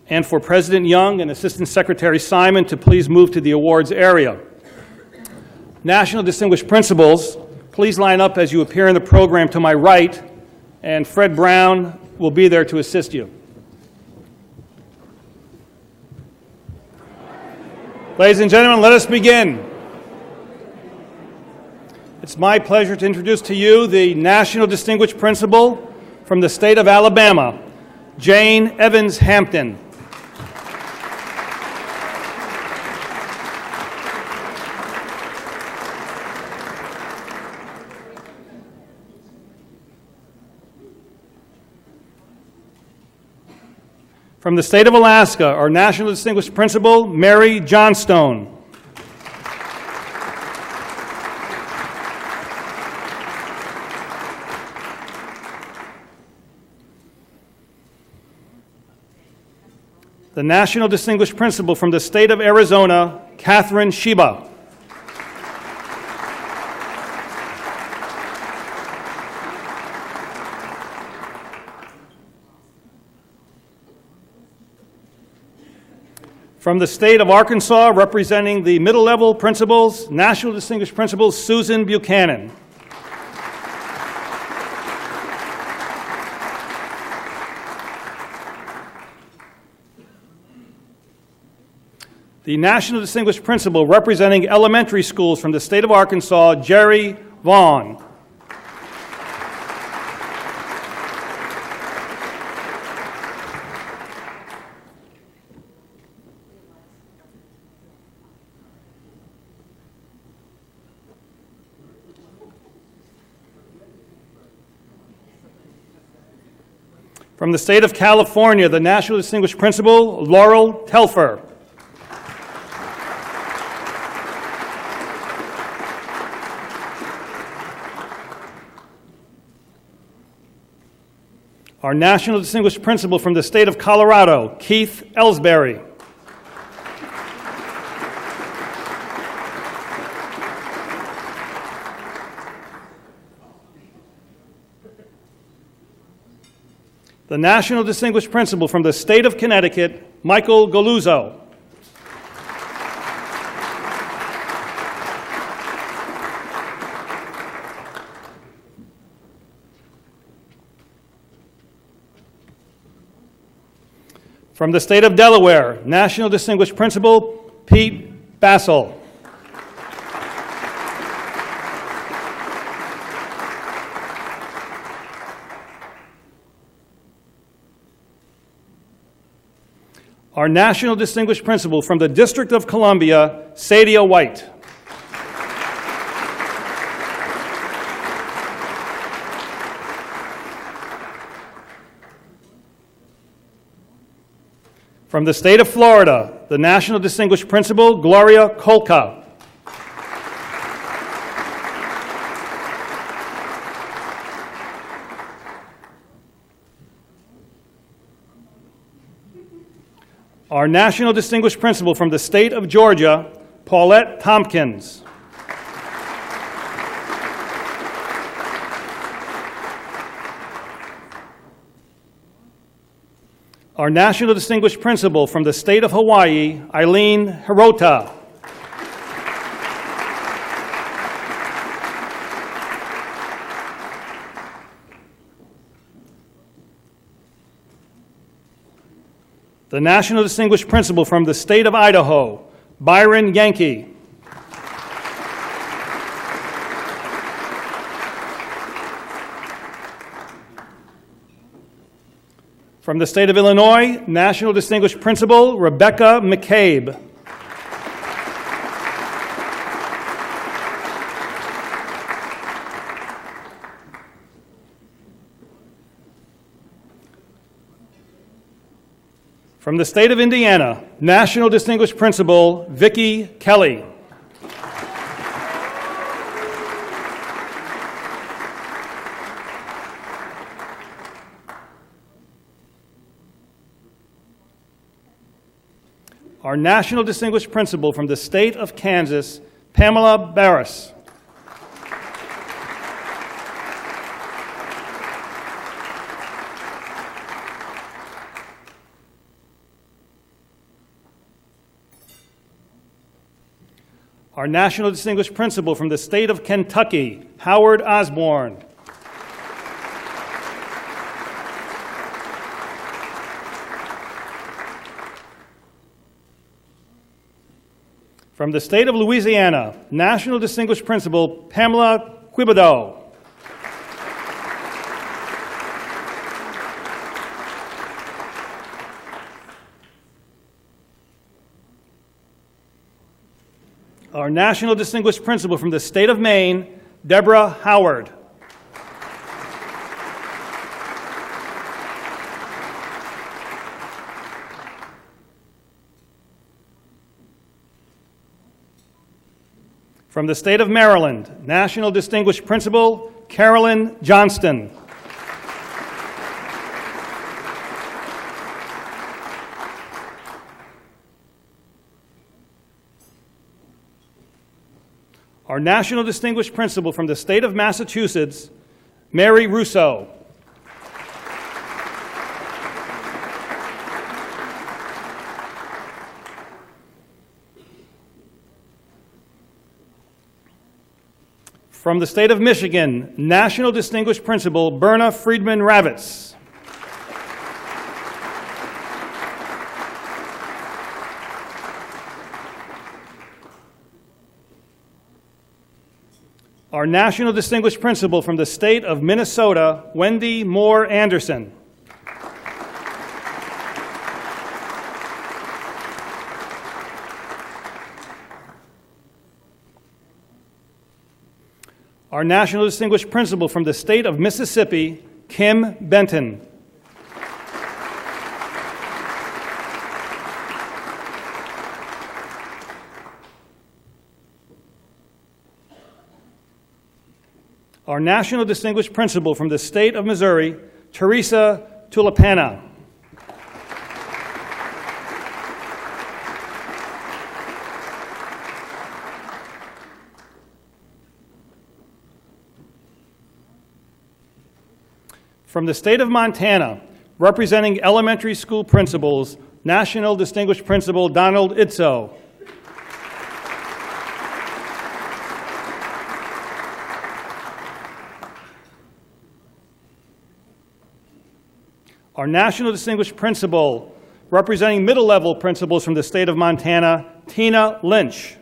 Speaker 3: and for President Young and Assistant Secretary Simon to please move to the awards area. National Distinguished Principals, please line up as you appear in the program to my right, and Fred Brown will be there to assist you. Ladies and gentlemen, let us begin. It's my pleasure to introduce to you the National Distinguished Principal from the state of Alabama, Jane Evans Hampton. From the state of Alaska, our National Distinguished Principal, Mary Johnstone. The National Distinguished Principal from the state of Arizona, Catherine Sheba. From the state of Arkansas, representing the middle level principals, National Distinguished Principal Susan Buchanan. The National Distinguished Principal representing elementary schools from the state of Arkansas, Jerry Vaughn. From the state of California, the National Distinguished Principal, Laurel Telfer. Our National Distinguished Principal from the state of Colorado, Keith Ellsbury. The National Distinguished Principal from the state of Connecticut, Michael Galuzzo. From the state of Delaware, National Distinguished Principal, Pete Bassel. Our National Distinguished Principal from the District of Columbia, Sadia White. From the state of Florida, the National Distinguished Principal, Gloria Kolka. Our National Distinguished Principal from the state of Georgia, Paulette Tompkins. Our National Distinguished Principal from the state of Hawaii, Eileen Hirota. The National Distinguished Principal from the state of Idaho, Byron Yankee. From the state of Illinois, National Distinguished Principal, Rebecca McCabe. From the state of Indiana, National Distinguished Principal, Vicki Kelly. Our National Distinguished Principal from the state of Kansas, Pamela Barris. Our National Distinguished Principal from the state of Kentucky, Howard Osborne. From the state of Louisiana, National Distinguished Principal, Pamela Quibido. Our National Distinguished Principal from the state of Maine, Deborah Howard. From the state of Maryland, National Distinguished Principal Carolyn Johnston. Our National Distinguished Principal from the state of Massachusetts, Mary Russo. From the state of Michigan, National Distinguished Principal Berna Friedman Ravitz. Our National Distinguished Principal from the state of Minnesota, Wendy Moore Anderson. Our National Distinguished Principal from the state of Mississippi, Kim Benton. Our National Distinguished Principal from the state of Missouri, Teresa Tulipana. From the state of Montana, representing elementary school principals, National Distinguished Principal Donald Itzo. Our National Distinguished Principal, representing middle-level principals from the state of Montana, Tina Lynch.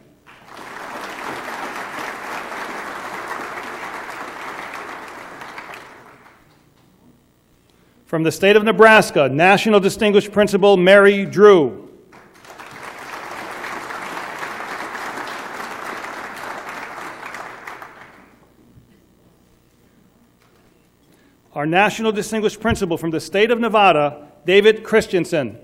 Speaker 3: From the state of Nebraska, National Distinguished Principal Mary Drew. Our National Distinguished Principal from the state of Nevada, David Christensen.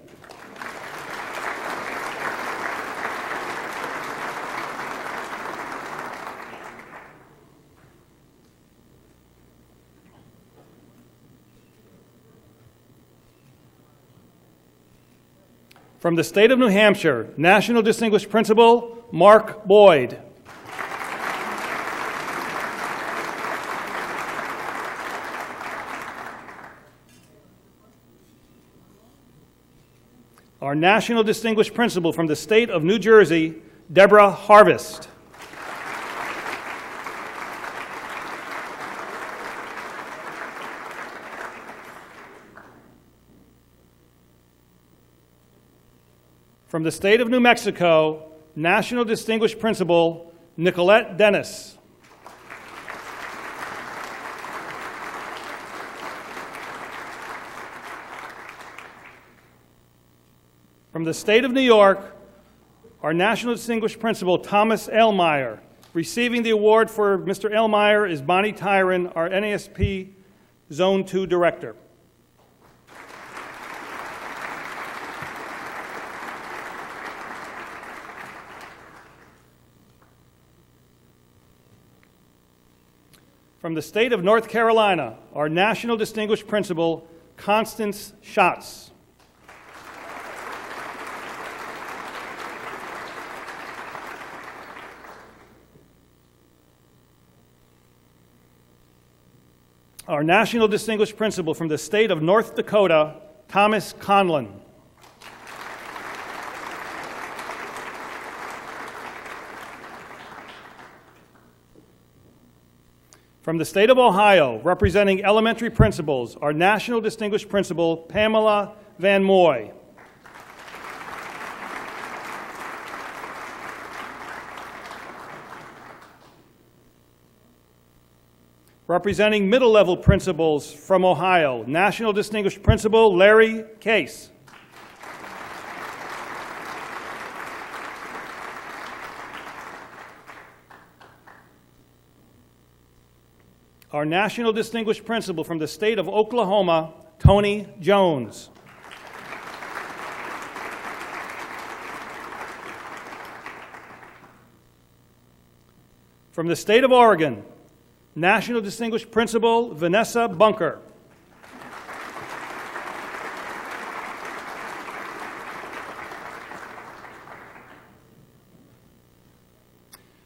Speaker 3: From the state of New Hampshire, National Distinguished Principal Mark Boyd. Our National Distinguished Principal from the state of New Jersey, Deborah Harvest. From the state of New Mexico, National Distinguished Principal Nicolette Dennis. From the state of New York, our National Distinguished Principal Thomas Elmeyer. Receiving the award for Mr. Elmeyer is Bonnie Tyron, our NASP Zone 2 Director. From the state of North Carolina, our National Distinguished Principal, Constance Schatz. Our National Distinguished Principal from the state of North Dakota, Thomas Conlon. From the state of Ohio, representing elementary principals, our National Distinguished Principal, Pamela Van Moy. Representing middle-level principals from Ohio, National Distinguished Principal, Larry Case. Our National Distinguished Principal from the state of Oklahoma, Tony Jones. From the state of Oregon, National Distinguished Principal Vanessa Bunker.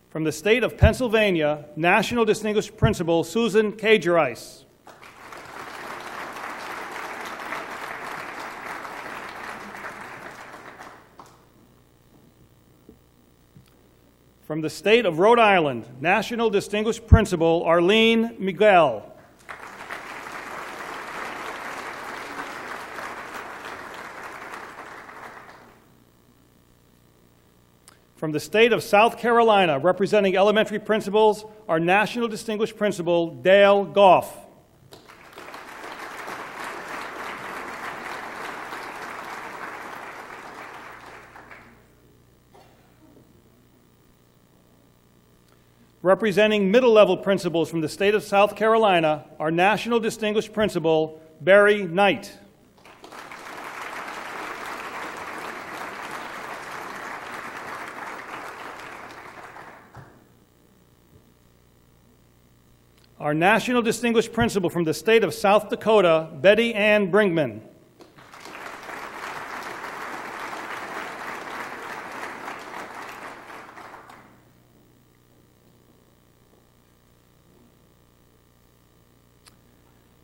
Speaker 3: From the state of Pennsylvania, National Distinguished Principal Susan Cagerais. From the state of Rhode Island, National Distinguished Principal Arlene Miguel. From the state of South Carolina, representing elementary principals, our National Distinguished Principal, Dale Goff. Representing middle-level principals from the state of South Carolina, our National Distinguished Principal, Barry Knight. Our National Distinguished Principal from the state of South Dakota, Betty Ann Brinkman.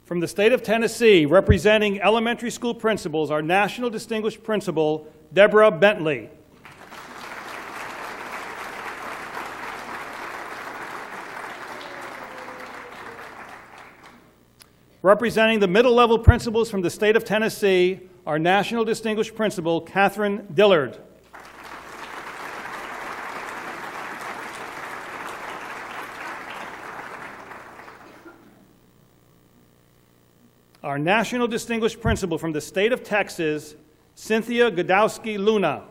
Speaker 3: From the state of Tennessee, representing elementary school principals, our National Distinguished Principal, Deborah Bentley. Representing the middle-level principals from the state of Tennessee, our National Distinguished Principal, Catherine Dillard. Our National Distinguished Principal from the state of Texas, Cynthia Godowski Luna.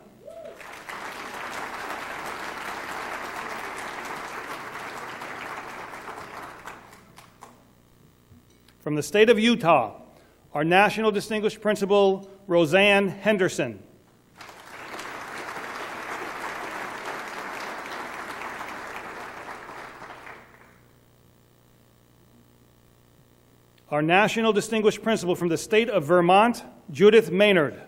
Speaker 3: From the state of Utah, our National Distinguished Principal, Roseanne Henderson. Our National Distinguished Principal from the state of Vermont, Judith Maynard.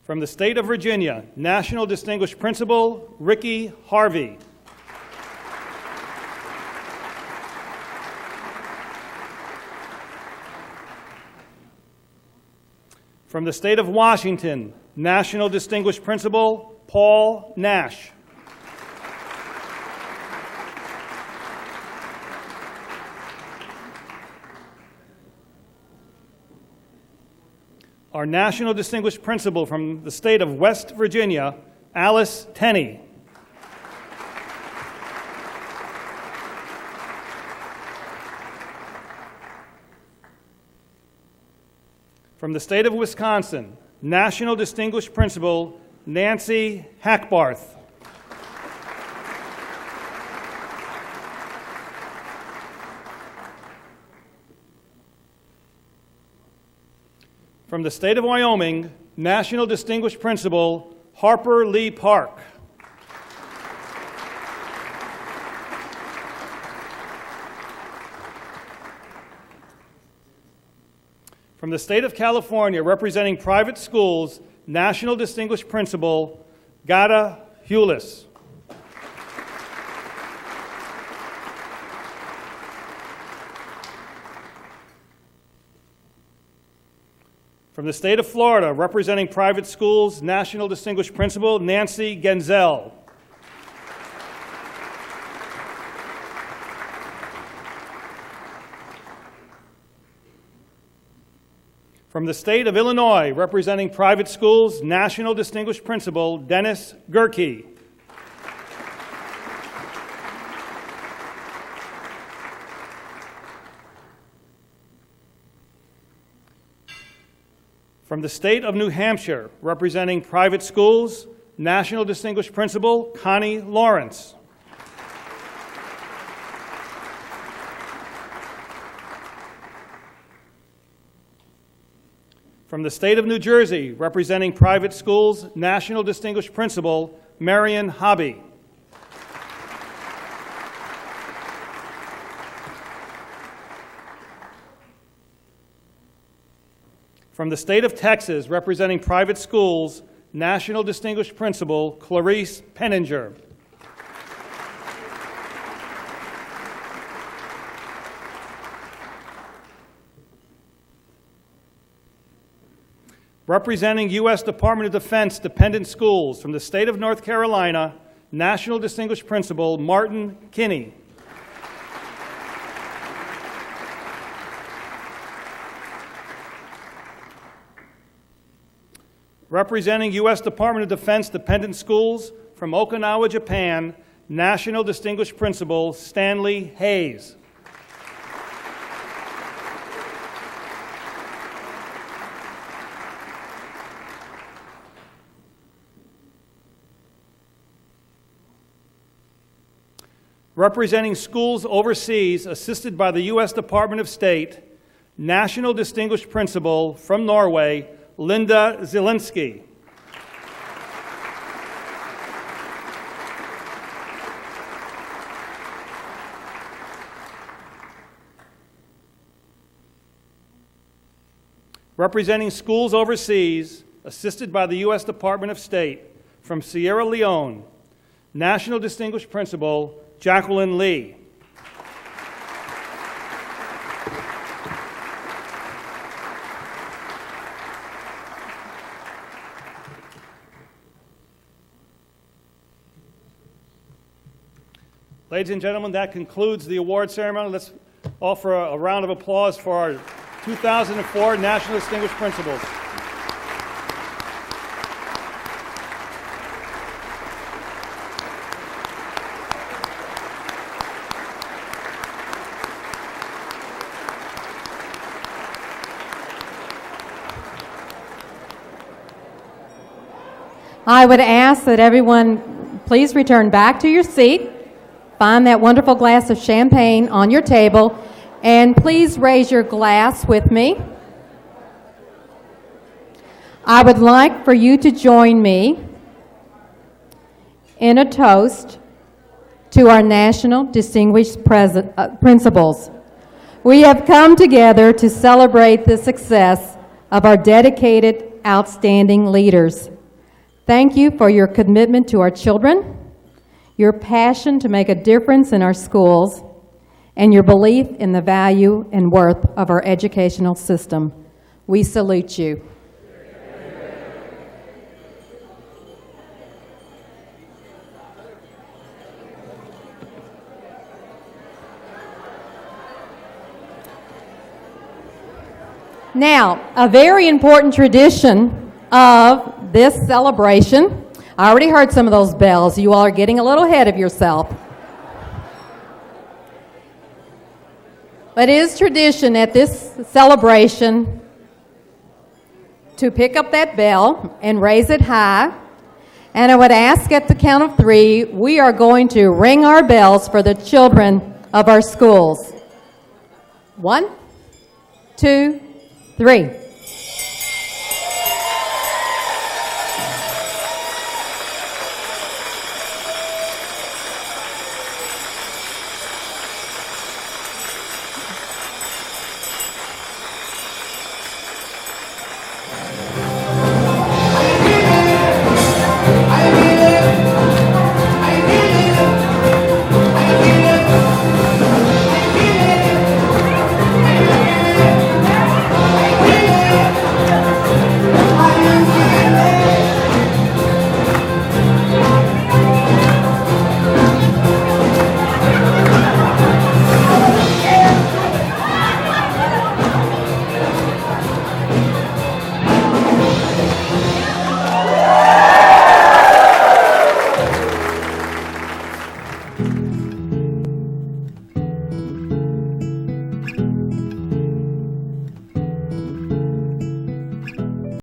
Speaker 3: From the state of Virginia, National Distinguished Principal, Ricky Harvey. From the state of Washington, National Distinguished Principal, Paul Nash. Our National Distinguished Principal from the state of West Virginia, Alice Tenney. From the state of Wisconsin, National Distinguished Principal, Nancy Hackbarth. From the state of Wyoming, National Distinguished Principal, Harper Lee Park. From the state of California, representing private schools, National Distinguished Principal, Gada Hewless. From the state of Florida, representing private schools, National Distinguished Principal, Nancy Genzel. From the state of Illinois, representing private schools, National Distinguished Principal, Dennis Gerke. From the state of New Hampshire, representing private schools, National Distinguished Principal, Connie Lawrence. From the state of New Jersey, representing private schools, National Distinguished Principal, Marion Hobby. From the state of Texas, representing private schools, National Distinguished Principal, Clarice Penninger. Representing U.S. Department of Defense dependent schools, from the state of North Carolina, National Distinguished Principal, Martin Kinney. Representing U.S. Department of Defense dependent schools, from Okinawa, Japan, National Distinguished Principal, Stanley Hayes. Representing schools overseas, assisted by the U.S. Department of State, National Distinguished Principal from Norway, Linda Zielinski. Representing schools overseas, assisted by the U.S. Department of State, from Sierra Leone, National Distinguished Principal, Jacqueline Lee. Ladies and gentlemen, that concludes the award ceremony. Let's offer a round of applause for our 2004 National Distinguished Principals.
Speaker 13: I would ask that everyone please return back to your seat, find that wonderful glass of champagne on your table, and please raise your glass with me. I would like for you to join me in a toast to our National Distinguished Principals. We have come together to celebrate the success of our dedicated, outstanding leaders. Thank you for your commitment to our children, your passion to make a difference in our schools, and your belief in the value and worth of our educational system. We salute you. Now, a very important tradition of this celebration, I already heard some of those bells. You all are getting a little ahead of yourself. But it is tradition at this celebration to pick up that bell and raise it high. And I would ask at the count of 3, we are going to ring our bells for the children of our schools. 1, 2, 3.